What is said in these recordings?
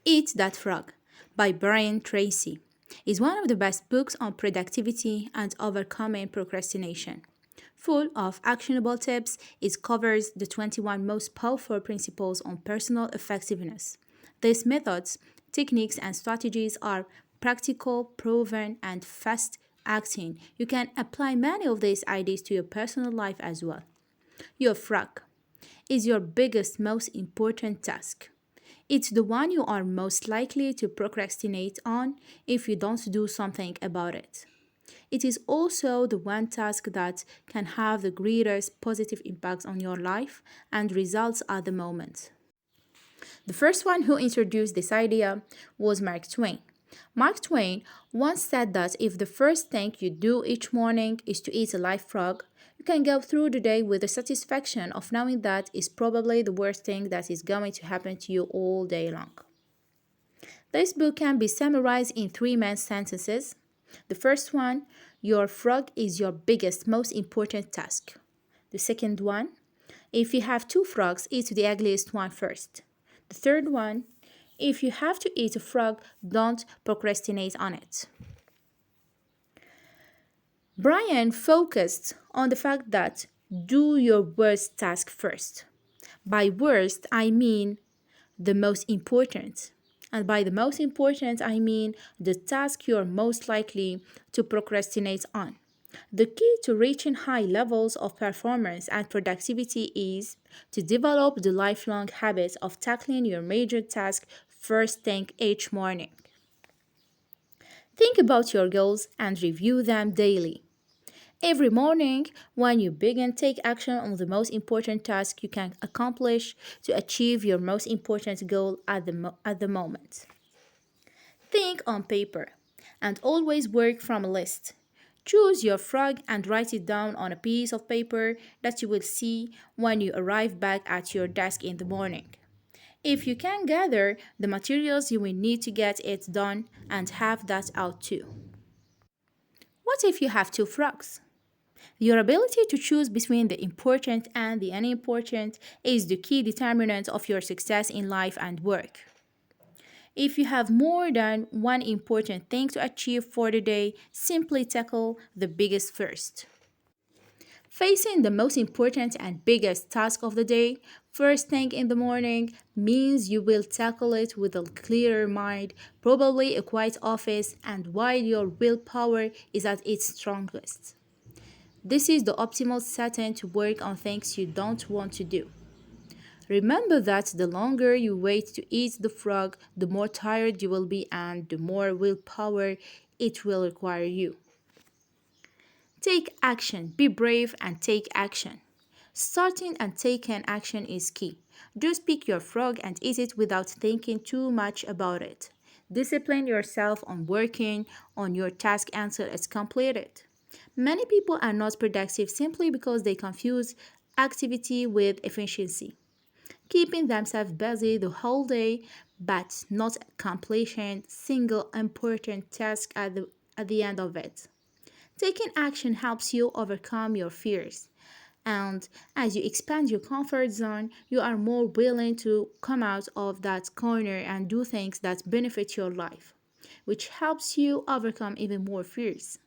Eat That Frog by Brian Tracy is one of the best books on productivity and overcoming procrastination. Full of actionable tips, it covers the 21 most powerful principles on personal effectiveness. These methods, techniques, and strategies are practical, proven, and fast acting. You can apply many of these ideas to your personal life as well. Your frog is your biggest, most important task. It's the one you are most likely to procrastinate on if you don't do something about it. It is also the one task that can have the greatest positive impact on your life and results at the moment. The first one who introduced this idea was Mark Twain. Mark Twain once said that if the first thing you do each morning is to eat a live frog, you can go through the day with the satisfaction of knowing that is probably the worst thing that is going to happen to you all day long. This book can be summarized in three main sentences. The first one, your frog is your biggest, most important task. The second one, if you have two frogs, eat the ugliest one first. The third one, if you have to eat a frog, don't procrastinate on it. Brian focused on the fact that do your worst task first. By worst, I mean the most important. And by the most important, I mean the task you're most likely to procrastinate on. The key to reaching high levels of performance and productivity is to develop the lifelong habit of tackling your major task first thing each morning. Think about your goals and review them daily. Every morning, when you begin, take action on the most important task you can accomplish to achieve your most important goal at the moment. Think on paper and always work from a list. Choose your frog and write it down on a piece of paper that you will see when you arrive back at your desk in the morning. If you can gather the materials you will need to get it done and have that out too. What if you have two frogs? Your ability to choose between the important and the unimportant is the key determinant of your success in life and work. If you have more than one important thing to achieve for the day, simply tackle the biggest first. Facing the most important and biggest task of the day, first thing in the morning, means you will tackle it with a clearer mind, probably a quiet office, and while your willpower is at its strongest. This is the optimal setting to work on things you don't want to do. Remember that the longer you wait to eat the frog, the more tired you will be and the more willpower it will require you. Take action, be brave and take action. Starting and taking action is key. Just pick your frog and eat it without thinking too much about it. Discipline yourself on working on your task until it's completed. Many people are not productive simply because they confuse activity with efficiency, keeping themselves busy the whole day but not accomplishing single important task at the end of it. Taking action helps you overcome your fears. And as you expand your comfort zone, you are more willing to come out of that corner and do things that benefit your life, which helps you overcome even more fears.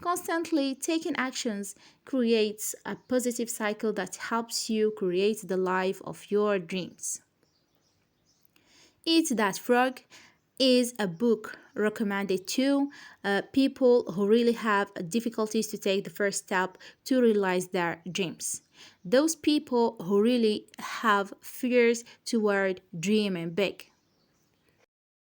Constantly taking actions creates a positive cycle that helps you create the life of your dreams. Eat That Frog is a book recommended to people who really have difficulties to take the first step to realize their dreams. Those people who really have fears toward dreaming big.